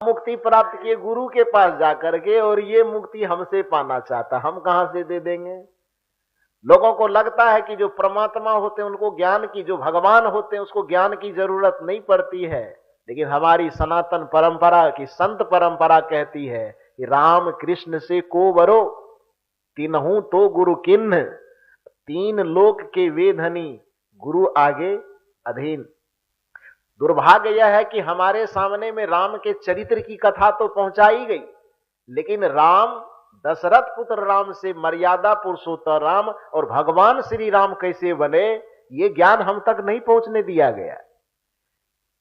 मुक्ति प्राप्त किए गुरु के पास जाकर के, और ये मुक्ति हमसे पाना चाहता, हम कहां से दे देंगे। लोगों को लगता है कि जो परमात्मा होते हैं उनको ज्ञान की, जो भगवान होते हैं उसको ज्ञान की जरूरत नहीं पड़ती है, लेकिन हमारी सनातन परंपरा की संत परंपरा कहती है कि राम कृष्ण से को बरो, तीनहू तो गुरु किन्ह, तीन लोक के वेधनी, गुरु आगे अधीन। दुर्भाग्य यह है कि हमारे सामने में राम के चरित्र की कथा तो पहुंचाई गई, लेकिन राम, दशरथ पुत्र राम से मर्यादा पुरुषोत्तम राम और भगवान श्री राम कैसे बने, ये ज्ञान हम तक नहीं पहुंचने दिया गया।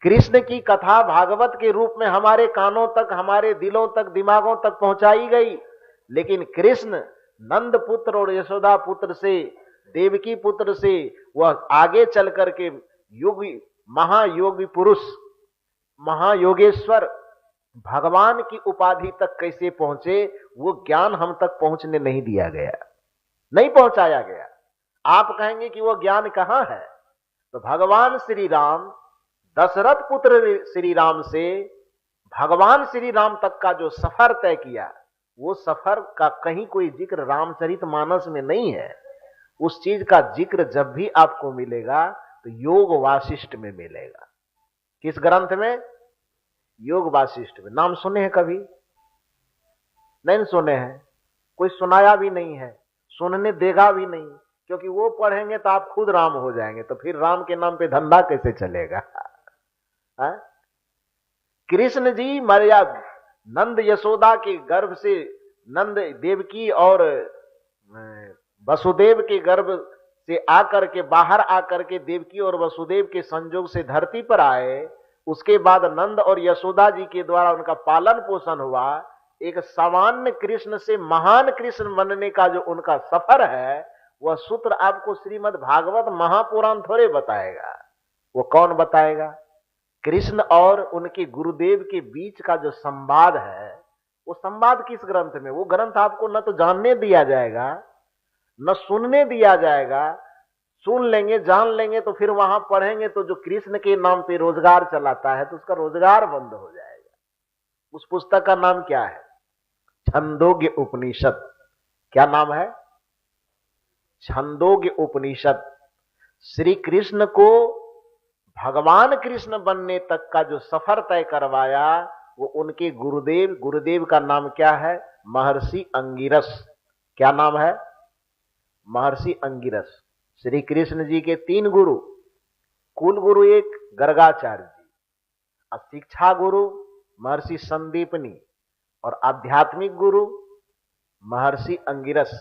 कृष्ण की कथा भागवत के रूप में हमारे कानों तक, हमारे दिलों तक, दिमागों तक पहुंचाई गई, लेकिन कृष्ण नंद पुत्र और यशोदा पुत्र से, देवकी पुत्र से वह आगे चल करके योगी, महायोगी पुरुष, महायोगेश्वर भगवान की उपाधि तक कैसे पहुंचे, वो ज्ञान हम तक पहुंचने नहीं दिया गया, नहीं पहुंचाया गया। आप कहेंगे कि वो ज्ञान कहां है, तो भगवान श्री राम, दशरथ पुत्र श्री राम से भगवान श्री राम तक का जो सफर तय किया, वो सफर का कहीं कोई जिक्र रामचरितमानस में नहीं है। उस चीज का जिक्र जब भी आपको मिलेगा तो योग वासिष्ठ में मिलेगा। किस ग्रंथ में? योग वासिष्ठ में। नाम सुने हैं कभी? नहीं सुने हैं, कोई सुनाया भी नहीं है, सुनने देगा भी नहीं, क्योंकि वो पढ़ेंगे तो आप खुद राम हो जाएंगे, तो फिर राम के नाम पे धंधा कैसे चलेगा। कृष्ण जी मर्यादा नंद यशोदा के गर्भ से, नंद देवकी और वसुदेव के गर्भ से आकर के, बाहर आकर के देवकी और वसुदेव के संयोग से धरती पर आए। उसके बाद नंद और यशोदा जी के द्वारा उनका पालन पोषण हुआ। एक सामान्य कृष्ण से महान कृष्ण बनने का जो उनका सफर है, वह सूत्र आपको श्रीमद् भागवत महापुराण थोड़े बताएगा। वो कौन बताएगा? कृष्ण और उनके गुरुदेव के बीच का जो संवाद है, वो संवाद किस ग्रंथ में? वो ग्रंथ आपको न तो जानने दिया जाएगा, न सुनने दिया जाएगा। सुन लेंगे, जान लेंगे तो फिर वहां पढ़ेंगे तो जो कृष्ण के नाम पे रोजगार चलाता है तो उसका रोजगार बंद हो जाएगा। उस पुस्तक का नाम क्या है? छंदोग्य उपनिषद। क्या नाम है? छंदोग्य उपनिषद। श्री कृष्ण को भगवान कृष्ण बनने तक का जो सफर तय करवाया, वो उनके गुरुदेव, गुरुदेव का नाम क्या है? महर्षि अंगिरस। क्या नाम है? महर्षि अंगिरस। श्री कृष्ण जी के 3 गुरु, कुल गुरु एक गर्गाचार्य जी, और शिक्षा गुरु महर्षि संदीपनी, और आध्यात्मिक गुरु महर्षि अंगिरस।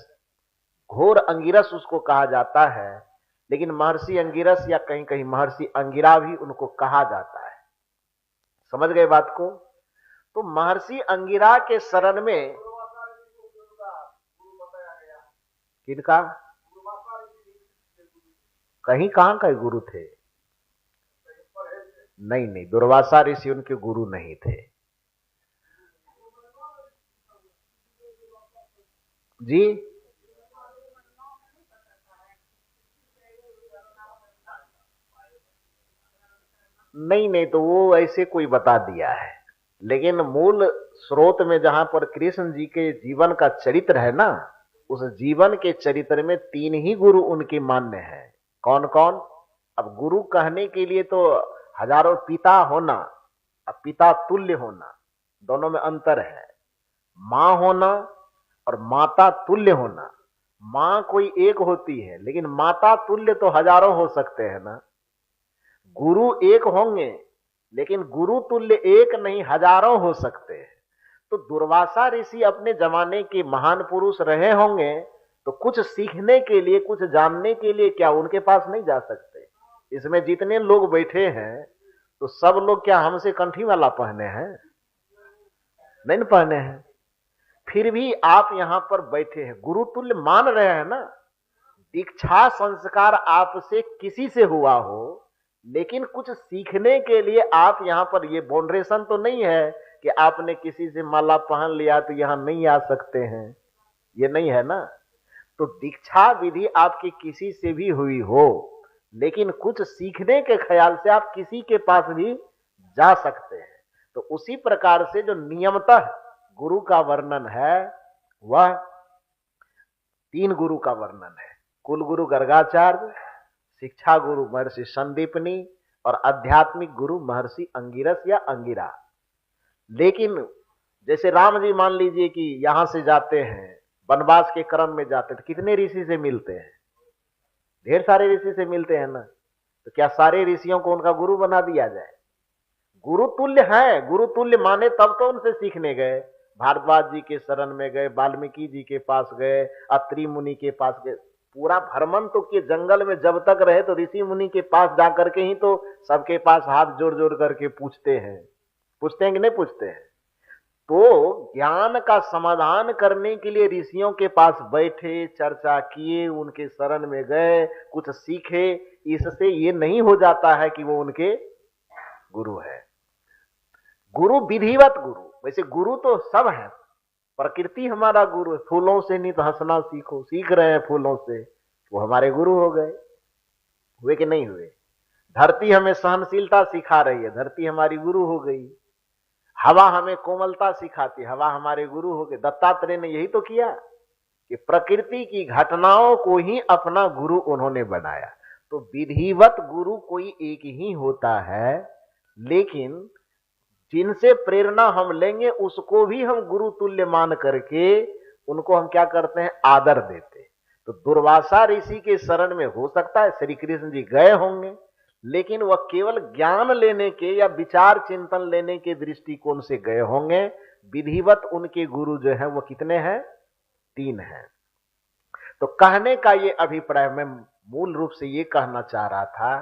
घोर अंगिरस उसको कहा जाता है, लेकिन महर्षि अंगिरस या कहीं कहीं महर्षि अंगिरा भी उनको कहा जाता है। समझ गए बात को? तो महर्षि अंगिरा के शरण में किनका, कहीं कहां का गुरु थे? नहीं नहीं, दुर्वासा ऋषि उनके गुरु नहीं थे जी। नहीं नहीं, तो वो ऐसे कोई बता दिया है, लेकिन मूल स्रोत में जहां पर कृष्ण जी के जीवन का चरित्र है ना, उस जीवन के चरित्र में 3 ही गुरु उनके मान्य हैं। कौन कौन? अब गुरु कहने के लिए तो हजारों पिता होना, अब पिता तुल्य होना, दोनों में अंतर है। मां होना और माता तुल्य होना। मां कोई एक होती है, लेकिन माता तुल्य तो हजारों हो सकते हैं ना। गुरु एक होंगे, लेकिन गुरु तुल्य एक नहीं, हजारों हो सकते हैं। तो दुर्वासा ऋषि अपने जमाने के महान पुरुष रहे होंगे, तो कुछ सीखने के लिए, कुछ जानने के लिए क्या उनके पास नहीं जा सकते? इसमें जितने लोग बैठे हैं तो सब लोग क्या हमसे कंठी वाला पहने हैं? नहीं न पहने हैं। फिर भी आप यहां पर बैठे हैं, गुरु तुल्य मान रहे हैं ना। दीक्षा संस्कार आपसे किसी से हुआ हो, लेकिन कुछ सीखने के लिए आप यहां पर, ये बाउंड्रेशन तो नहीं है कि आपने किसी से माला पहन लिया तो यहां नहीं आ सकते हैं, ये नहीं है ना। तो दीक्षा विधि आपकी किसी से भी हुई हो, लेकिन कुछ सीखने के ख्याल से आप किसी के पास भी जा सकते हैं। तो उसी प्रकार से जो नियमतः गुरु का वर्णन है वह 3 गुरु का वर्णन है। कुल गुरु गर्गाचार्य, शिक्षा गुरु महर्षि संदीपनी और आध्यात्मिक गुरु महर्षि अंगिरस या अंगिरा। लेकिन जैसे राम जी मान लीजिए कि यहां से जाते हैं, वनवास के क्रम में जाते हैं, तो कितने ऋषि से मिलते हैं? ढेर सारे ऋषि से मिलते हैं ना। तो क्या सारे ऋषियों को उनका गुरु बना दिया जाए? गुरु तुल्य है, गुरु तुल्य माने तब तो उनसे सीखने गए। भारद्वाज जी के शरण में गए, वाल्मीकि जी के पास गए, अत्रि मुनि के पास गए, पूरा भ्रमण तो किए। जंगल में जब तक रहे तो ऋषि मुनि के पास जाकर के ही तो सबके पास हाथ जोड़ जोड़ करके पूछते हैं कि नहीं पूछते हैं? तो ज्ञान का समाधान करने के लिए ऋषियों के पास बैठे, चर्चा किए, उनके शरण में गए, कुछ सीखे। इससे ये नहीं हो जाता है कि वो उनके गुरु है। गुरु विधिवत गुरु, वैसे गुरु तो सब है। प्रकृति हमारा गुरु है। फूलों से नहीं तो हंसना सीखो, सीख रहे हैं फूलों से, वो हमारे गुरु हो गए। हुए कि नहीं हुए? धरती हमें सहनशीलता सिखा रही है, धरती हमारी गुरु हो गई। हवा हमें कोमलता सिखाती, हवा हमारे गुरु हो गए। दत्तात्रेय ने यही तो किया कि प्रकृति की घटनाओं को ही अपना गुरु उन्होंने बनाया। तो विधिवत गुरु कोई एक ही होता है, लेकिन जिनसे प्रेरणा हम लेंगे उसको भी हम गुरु तुल्य मान करके उनको हम क्या करते हैं? आदर देते। तो दुर्वासा ऋषि के शरण में हो सकता है श्री कृष्ण जी गए होंगे, लेकिन वह केवल ज्ञान लेने के या विचार चिंतन लेने के दृष्टिकोण से गए होंगे। विधिवत उनके गुरु जो है वो कितने हैं? 3 हैं। तो कहने का ये अभिप्राय, मैं मूल रूप से ये कहना चाह रहा था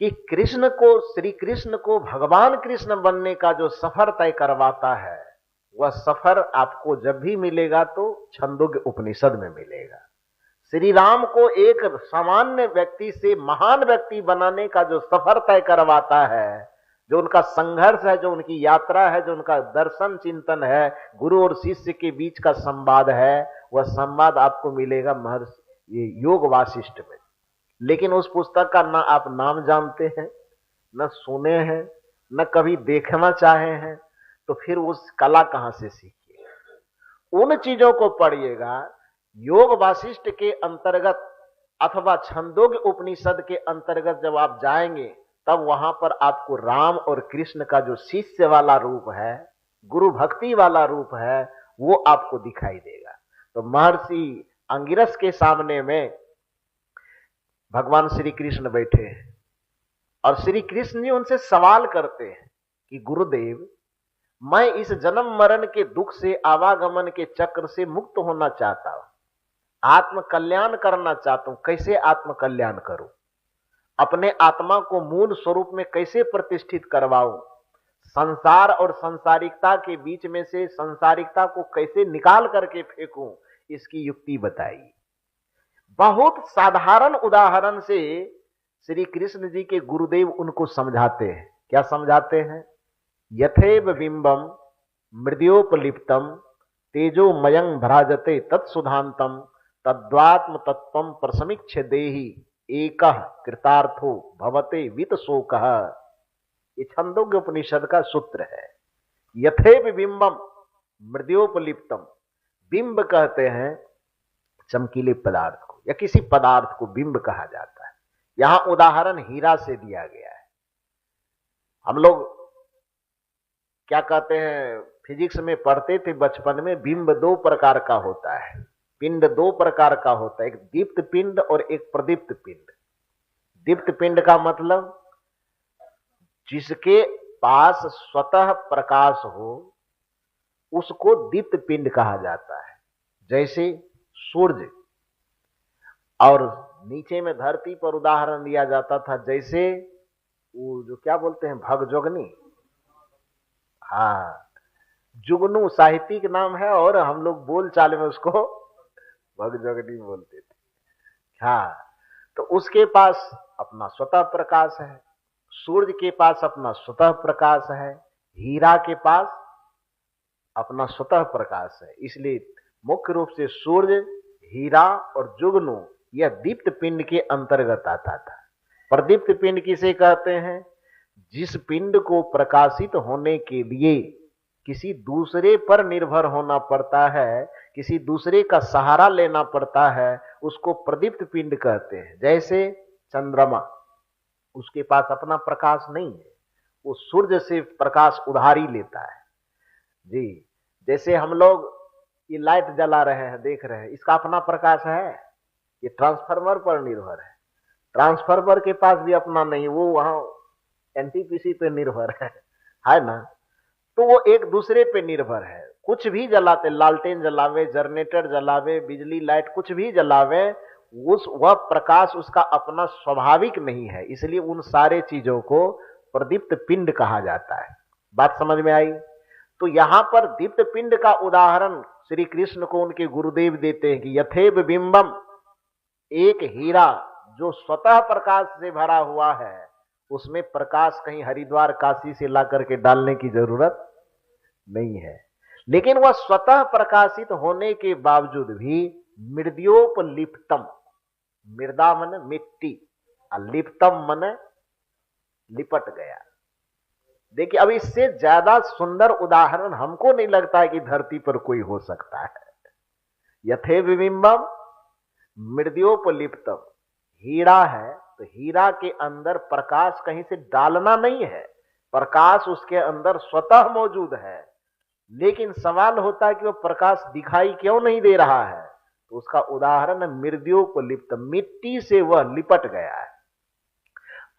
कि कृष्ण को, श्री कृष्ण को भगवान कृष्ण बनने का जो सफर तय करवाता है, वह सफर आपको जब भी मिलेगा तो छंदोग्य उपनिषद में मिलेगा। श्री राम को एक सामान्य व्यक्ति से महान व्यक्ति बनाने का जो सफर तय करवाता है, जो उनका संघर्ष है, जो उनकी यात्रा है, जो उनका दर्शन चिंतन है, गुरु और शिष्य के बीच का संवाद है, वह संवाद आपको मिलेगा महर्षि योग वासिष्ठ में। लेकिन उस पुस्तक का ना आप नाम जानते हैं, न सुने हैं, न कभी देखना चाहे हैं, तो फिर उस कला कहां से सीखिए? उन चीजों को पढ़िएगा। योग वासिष्ठ के अंतर्गत अथवा छंदोग्य उपनिषद के अंतर्गत जब आप जाएंगे, तब वहां पर आपको राम और कृष्ण का जो शिष्य वाला रूप है, गुरु भक्ति वाला रूप है, वो आपको दिखाई देगा। तो महर्षि अंगिरस के सामने में भगवान श्री कृष्ण बैठे हैं और श्री कृष्ण जी उनसे सवाल करते हैं कि गुरुदेव, मैं इस जन्म मरण के दुख से, आवागमन के चक्र से मुक्त होना चाहता हूं, आत्म कल्याण करना चाहता हूं। कैसे आत्म कल्याण करूं? अपने आत्मा को मूल स्वरूप में कैसे प्रतिष्ठित करवाऊं? संसार और संसारिकता के बीच में से संसारिकता को कैसे निकाल करके फेंकूं? इसकी युक्ति बताइए। बहुत साधारण उदाहरण से श्री कृष्ण जी के गुरुदेव उनको समझाते हैं। क्या समझाते हैं? यथेव बिंबम मृद्योपलिप्तम तेजोमयं भ्राजते तत्सुधांतम तद्वात्म तत्वम प्रसमीक्ष्य देहि एकः कृतार्थो भवते वित शोकः। ये छंदोग्य उपनिषद का सूत्र है। यथेव बिंबम मृद्योपलिप्तम, बिंब कहते हैं चमकीले पदार्थ को या किसी पदार्थ को बिंब कहा जाता है। यहां उदाहरण हीरा से दिया गया है। हम लोग क्या कहते हैं, फिजिक्स में पढ़ते थे बचपन में, बिंब 2 प्रकार का होता है, पिंड 2 प्रकार का होता है, एक दीप्त पिंड और एक प्रदीप्त पिंड। दीप्त पिंड का मतलब जिसके पास स्वतः प्रकाश हो उसको दीप्त पिंड कहा जाता है। जैसे सूर्य, और नीचे में धरती पर उदाहरण दिया जाता था जैसे वो जो क्या बोलते हैं, भगजोगनी। हाँ, जुगनू साहित्यिक नाम है और हम लोग बोल चाल में उसको भगजोगनी बोलते थे। हाँ, तो उसके पास अपना स्वतः प्रकाश है, सूर्य के पास अपना स्वतः प्रकाश है, हीरा के पास अपना स्वतः प्रकाश है। इसलिए मुख्य रूप से सूर्य, हीरा और जुगनू यह दीप्त पिंड के अंतर्गत आता था। प्रदीप्त पिंड किसे कहते हैं? जिस पिंड को प्रकाशित होने के लिए किसी दूसरे पर निर्भर होना पड़ता है, किसी दूसरे का सहारा लेना पड़ता है, उसको प्रदीप्त पिंड कहते हैं। जैसे चंद्रमा, उसके पास अपना प्रकाश नहीं है, वो सूर्य से प्रकाश उधारी लेता है जी। जैसे हम लोग ये लाइट जला रहे हैं, देख रहे हैं, इसका अपना प्रकाश है? ये ट्रांसफार्मर पर निर्भर है। ट्रांसफार्मर के पास भी अपना नहीं, वो वहां एनटीपीसी पे निर्भर है ना। तो वो एक दूसरे पे निर्भर है। कुछ भी जलाते, लालटेन जलावे, जनरेटर जलावे, बिजली लाइट कुछ भी जलावे, वह प्रकाश उसका अपना स्वाभाविक नहीं है, इसलिए उन सारे चीजों को प्रदीप्त पिंड कहा जाता है। बात समझ में आई? तो यहां पर दीप्त पिंड का उदाहरण श्री कृष्ण को उनके गुरुदेव देते हैं कि यथेव बिंबम, एक हीरा जो स्वतः प्रकाश से भरा हुआ है, उसमें प्रकाश कहीं हरिद्वार काशी से ला करके डालने की जरूरत नहीं है। लेकिन वह स्वतः प्रकाशित होने के बावजूद भी मृद्योपलिप्तम, मृदा मन मिट्टी, लिप्तम मन लिपट गया। देखिए, अब इससे ज्यादा सुंदर उदाहरण हमको नहीं लगता है कि धरती पर कोई हो सकता है। यथेव बिंबम मृद्योपलिप्तम, हीरा है तो हीरा के अंदर प्रकाश कहीं से डालना नहीं है, प्रकाश उसके अंदर स्वतः मौजूद है। लेकिन सवाल होता है कि वो प्रकाश दिखाई क्यों नहीं दे रहा है? तो उसका उदाहरण मृद्योपलिप्त, मिट्टी से वह लिपट गया है।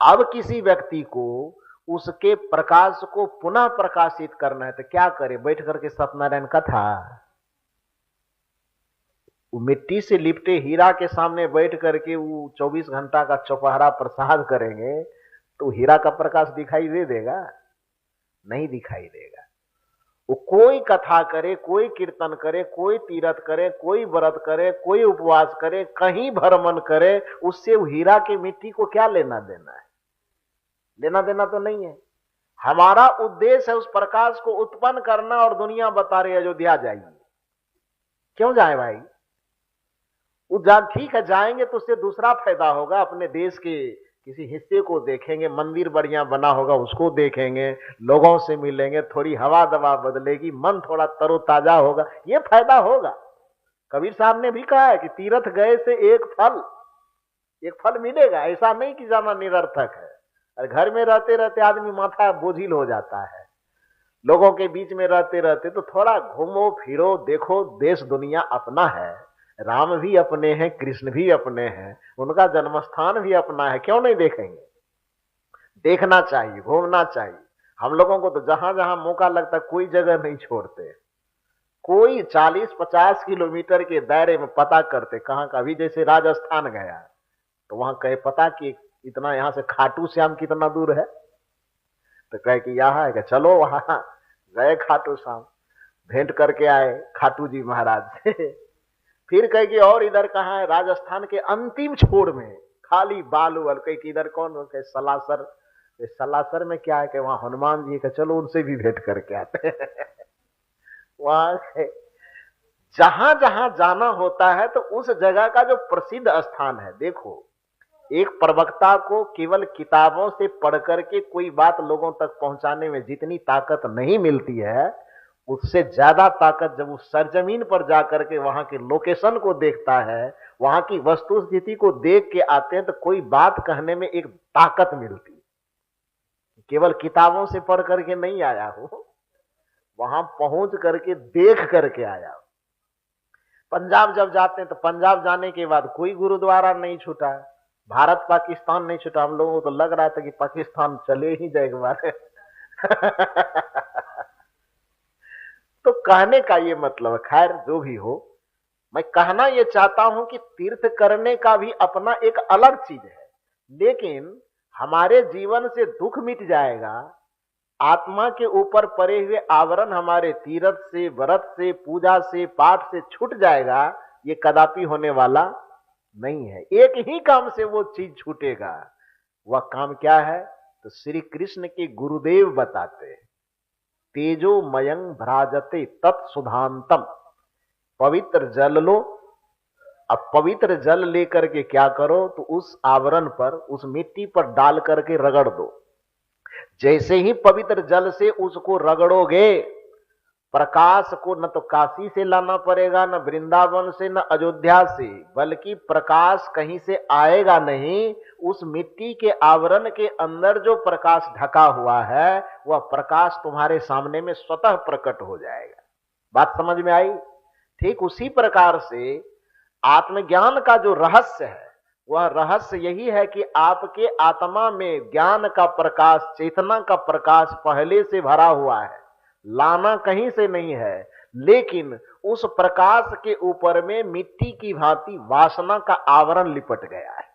अब किसी व्यक्ति को उसके प्रकाश को पुनः प्रकाशित करना है तो क्या करे? बैठ करके सत्यनारायण कथा, वो मिट्टी से लिपटे हीरा के सामने बैठ करके वो 24 घंटा का चौपहरा प्रसाद करेंगे तो हीरा का प्रकाश दिखाई दे देगा? नहीं दिखाई देगा। वो कोई कथा करे, कोई कीर्तन करे, कोई तीर्थ करे, कोई व्रत करे, कोई उपवास करे, कहीं भ्रमण करे, उससे वो हीरा की मिट्टी को क्या लेना देना है? लेना देना तो नहीं है। हमारा उद्देश्य है उस प्रकाश को उत्पन्न करना, और दुनिया बता रही है अयोध्या जाइए। क्यों जाए भाई? ठीक है, जाएंगे तो उससे दूसरा फायदा होगा, अपने देश के किसी हिस्से को देखेंगे, मंदिर बढ़िया बना होगा उसको देखेंगे, लोगों से मिलेंगे, थोड़ी हवा दवा बदलेगी, मन थोड़ा तरोताजा होगा, ये फायदा होगा। कबीर साहब ने भी कहा है कि तीर्थ गए से एक फल मिलेगा। ऐसा नहीं कि जाना निरर्थक है। और घर में रहते रहते आदमी माथा बोझिल हो जाता है। लोगों के बीच में रहते रहते तो थोड़ा घूमो फिरो, देखो, देश दुनिया अपना है, राम भी अपने हैं, कृष्ण भी अपने हैं, उनका जन्मस्थान भी अपना है, क्यों नहीं देखेंगे? देखना चाहिए, घूमना चाहिए। हम लोगों को तो जहां जहां मौका लगता है कोई जगह नहीं छोड़ते, कोई 40-50 किलोमीटर के दायरे में पता करते कहां का। अभी जैसे राजस्थान गया तो वहां कहे पता कि इतना, यहां से खाटू श्याम कितना दूर है, तो कहे कि यहां है, कि चलो वहां गए, खाटू श्याम भेंट करके आए खाटू जी महाराज से। फिर कहे कि और इधर कहाँ है? राजस्थान के अंतिम छोर में खाली बालू। कहे कि इधर कौन हो? कहे सलासर। सलासर में क्या है? कि वहां हनुमान जी, का चलो उनसे भी भेंट करके आते हैं। वहां जहां जहां जाना होता है तो उस जगह का जो प्रसिद्ध स्थान है, देखो, एक प्रवक्ता को केवल किताबों से पढ़ करके कोई बात लोगों तक पहुंचाने में जितनी ताकत नहीं मिलती है, उससे ज्यादा ताकत जब वो सरजमीन पर जाकर के वहां के लोकेशन को देखता है, वहां की वस्तु स्थिति को देख के आते हैं, तो कोई बात कहने में एक ताकत मिलती है। केवल किताबों से पढ़ करके नहीं आया हो, वहां पहुंच करके देख करके आया हो। पंजाब जब जाते हैं तो पंजाब जाने के बाद कोई गुरुद्वारा नहीं छूटा, भारत पाकिस्तान नहीं छूटा। हम लोगों को तो लग रहा था कि पाकिस्तान चले ही जाए एक बार। तो कहने का ये मतलब, खैर जो भी हो, मैं कहना ये चाहता हूं कि तीर्थ करने का भी अपना एक अलग चीज है, लेकिन हमारे जीवन से दुख मिट जाएगा, आत्मा के ऊपर पड़े हुए आवरण हमारे तीर्थ से, व्रत से, पूजा से, पाठ से छूट जाएगा, ये कदापि होने वाला नहीं है। एक ही काम से वो चीज छूटेगा। वह काम क्या है? तो श्री कृष्ण के गुरुदेव बताते हैं, तेजोमयं भ्राजते तत्सुधांतम। पवित्र जल लो, अब पवित्र जल लेकर के क्या करो? तो उस आवरण पर, उस मिट्टी पर डाल करके रगड़ दो। जैसे ही पवित्र जल से उसको रगड़ोगे, प्रकाश को न तो काशी से लाना पड़ेगा, न वृंदावन से, न अयोध्या से, बल्कि प्रकाश कहीं से आएगा नहीं। उस मिट्टी के आवरण के अंदर जो प्रकाश ढका हुआ है वह प्रकाश तुम्हारे सामने में स्वतः प्रकट हो जाएगा। बात समझ में आई? ठीक उसी प्रकार से आत्मज्ञान का जो रहस्य है, वह रहस्य यही है कि आपके आत्मा में ज्ञान का प्रकाश, चेतना का प्रकाश पहले से भरा हुआ है, लाना कहीं से नहीं है, लेकिन उस प्रकाश के ऊपर में मिट्टी की भांति वासना का आवरण लिपट गया है।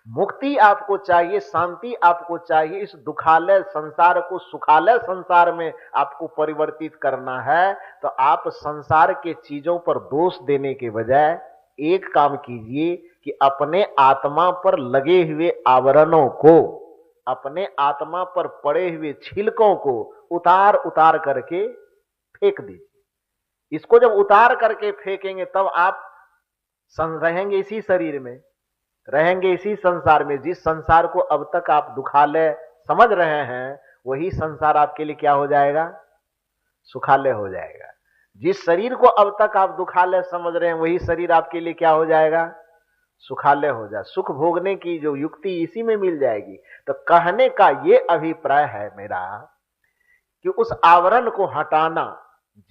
मुक्ति आपको चाहिए, शांति आपको चाहिए, इस दुखालय संसार को सुखालय संसार में आपको परिवर्तित करना है, तो आप संसार के चीजों पर दोष देने के बजाय एक काम कीजिए कि अपने आत्मा पर लगे हुए आवरणों को, अपने आत्मा पर पड़े हुए छिलकों को उतार उतार करके फेंक दीजिए। इसको जब उतार करके फेंकेंगे तब आप रहेंगे इसी शरीर में, रहेंगे इसी संसार में। जिस संसार को अब तक आप दुखालय समझ रहे हैं, वही संसार आपके लिए क्या हो जाएगा? सुखालय हो जाएगा। जिस शरीर को अब तक आप दुखालय समझ रहे हैं, वही शरीर आपके लिए क्या हो जाएगा? सुखालय हो जाए। सुख भोगने की जो युक्ति इसी में मिल जाएगी। तो कहने का ये अभिप्राय है मेरा कि उस आवरण को हटाना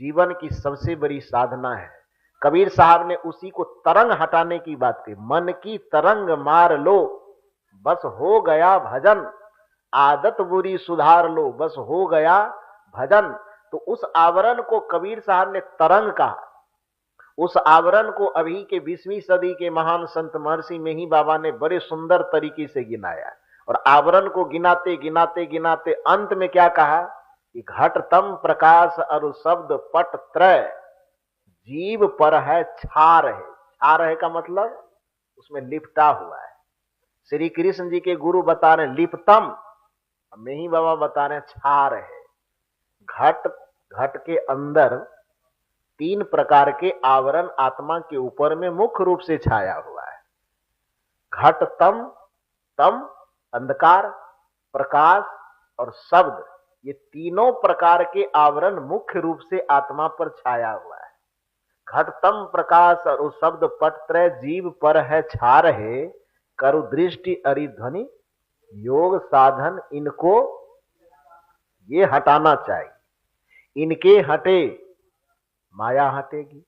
जीवन की सबसे बड़ी साधना है। कबीर साहब ने उसी को तरंग हटाने की बात की। मन की तरंग मार लो, बस हो गया भजन, आदत बुरी सुधार लो, बस हो गया भजन। तो उस आवरण को कबीर साहब ने तरंग कहा। उस आवरण को अभी के 20वीं सदी के महान संत महर्षि मेही बाबा ने बड़े सुंदर तरीके से गिनाया। और आवरण को गिनाते गिनाते गिनाते अंत में क्या कहा कि घटतम प्रकाश अरु शब्द पट त्रय, जीव पर है छार है। छार है का मतलब उसमें लिपटा हुआ है। श्री कृष्ण जी के गुरु बता रहे लिपतम, मेही बाबा बता रहे छार है। घट, घट के अंदर 3 प्रकार के आवरण आत्मा के ऊपर में मुख्य रूप से छाया हुआ है। घट, तम, तम अंधकार, प्रकाश और शब्द, ये तीनों प्रकार के आवरण मुख्य रूप से आत्मा पर छाया हुआ है। घटतम प्रकाश और शब्द पटत्रय, जीव पर है छार है, करु दृष्टि अरिध्वनि योग साधन, इनको ये हटाना चाहिए। इनके हटे माया हटेगी।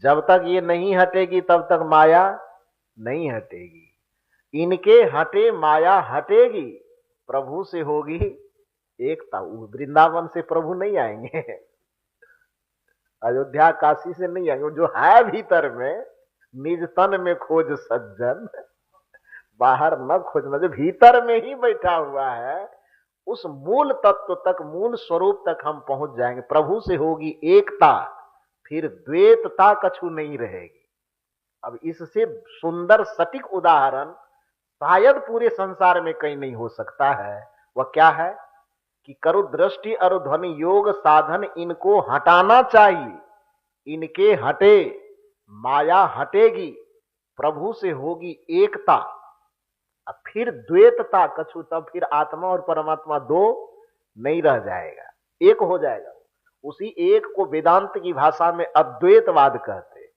जब तक ये नहीं हटेगी तब तक माया नहीं हटेगी। इनके हटे माया हटेगी, प्रभु से होगी एकता। वृंदावन से प्रभु नहीं आएंगे, अयोध्या काशी से नहीं आएंगे। जो है भीतर में, निज तन में खोज सज्जन, बाहर न खोजना। जो भीतर में ही बैठा हुआ है, उस मूल तत्व तक, मूल स्वरूप तक हम पहुंच जाएंगे। प्रभु से होगी एकता, फिर द्वैतता कछु नहीं रहेगी। अब इससे सुंदर सटीक उदाहरण शायद पूरे संसार में कहीं नहीं हो सकता है। वह क्या है कि करु दृष्टि और ध्वनि योग साधन, इनको हटाना चाहिए। इनके हटे माया हटेगी, प्रभु से होगी एकता, फिर द्वैतता कछु, तब फिर आत्मा और परमात्मा दो नहीं रह जाएगा, एक हो जाएगा। उसी एक को वेदांत की भाषा में अद्वैतवाद कहते हैं।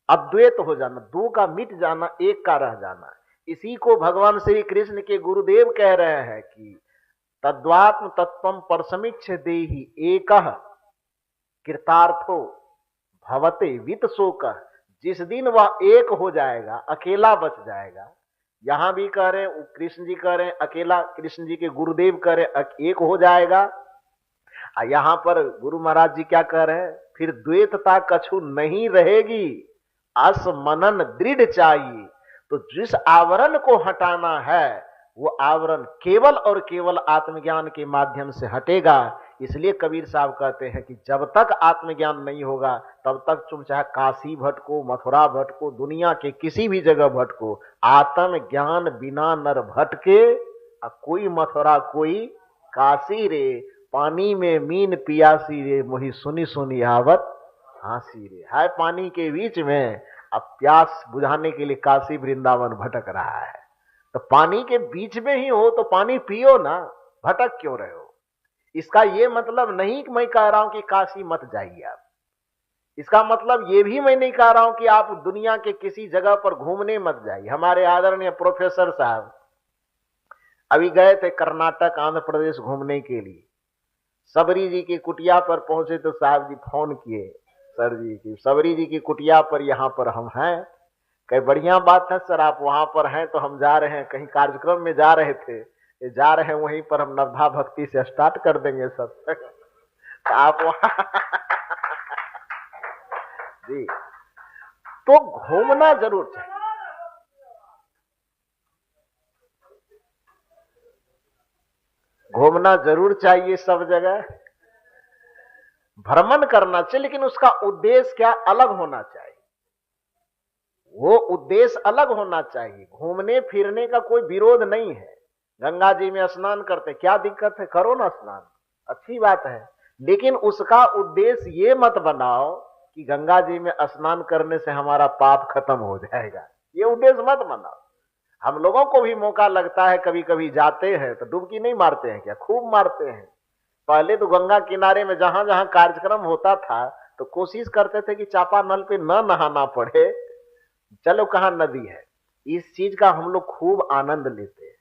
अद्वैत हो जाना, दो का मिट जाना, एक का रह जाना। इसी को भगवान श्री कृष्ण के गुरुदेव कह रहे हैं कि तद्वात्म तत्वम परसमीक्ष देहि एकः कृतार्थो भवते वित शोकः। जिस दिन वह एक हो जाएगा, अकेला बच जाएगा। यहां भी कह रहे हैं, कृष्ण जी कह रहे हैं अकेला, कृष्ण जी के गुरुदेव कह रहे हैं एक हो जाएगा। यहां पर गुरु महाराज जी क्या कह रहे हैं, फिर द्वैतता कछु नहीं रहेगी, अस मनन दृढ़ चाहिए। तो जिस आवरण को हटाना है, वो आवरण केवल और केवल आत्मज्ञान के माध्यम से हटेगा। इसलिए कबीर साहब कहते हैं कि जब तक आत्मज्ञान नहीं होगा, तब तक तुम चाहे काशी भटको, मथुरा भटको, दुनिया के किसी भी जगह भटको, आत्मज्ञान बिना नर भटके। कोई मथुरा कोई काशी रे, पानी में मीन पियासी रे, मोही सुनी सुनी आवत हंसी रे। है पानी के बीच में, अब प्यास बुझाने के लिए काशी वृंदावन भटक रहा है। तो पानी के बीच में ही हो तो पानी पियो ना, भटक क्यों रहे हो। इसका ये मतलब नहीं कि मैं कह रहा हूं कि काशी मत जाइए आप, इसका मतलब ये भी मैं नहीं कह रहा हूं कि आप दुनिया के किसी जगह पर घूमने मत जाइए। हमारे आदरणीय प्रोफेसर साहब अभी गए थे कर्नाटक आंध्र प्रदेश घूमने के लिए, सबरी जी की कुटिया पर पहुंचे तो साहब जी फोन किए, सर जी की सबरी जी की कुटिया पर यहां पर हम हैं। कहीं बढ़िया बात है सर, आप वहां पर हैं तो हम जा रहे हैं, कहीं कार्यक्रम में जा रहे थे, ये जा रहे हैं वहीं पर हम नवधा भक्ति से स्टार्ट कर देंगे सब तो आप वहां जी, तो घूमना जरूर चाहिए। घूमना जरूर चाहिए सब जगह, भ्रमण करना चाहिए, लेकिन उसका उद्देश्य क्या अलग होना चाहिए। वो उद्देश्य अलग होना चाहिए। घूमने फिरने का कोई विरोध नहीं है। गंगा जी में स्नान करते क्या दिक्कत है, करो ना स्नान, अच्छी बात है, लेकिन उसका उद्देश्य ये मत बनाओ कि गंगा जी में स्नान करने से हमारा पाप खत्म हो जाएगा, ये उद्देश्य मत बनाओ। हम लोगों को भी मौका लगता है, कभी कभी जाते हैं तो डुबकी नहीं मारते हैं क्या, खूब मारते हैं। पहले तो गंगा किनारे में जहां जहां कार्यक्रम होता था तो कोशिश करते थे कि चापानल पे न नहाना पड़े, चलो कहां नदी है। इस चीज का हम लोग खूब आनंद लेते हैं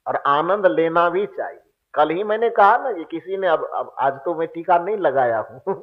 और आनंद लेना भी चाहिए। कल ही मैंने कहा ना कि किसी ने अब आज तो मैं टीका नहीं लगाया हूं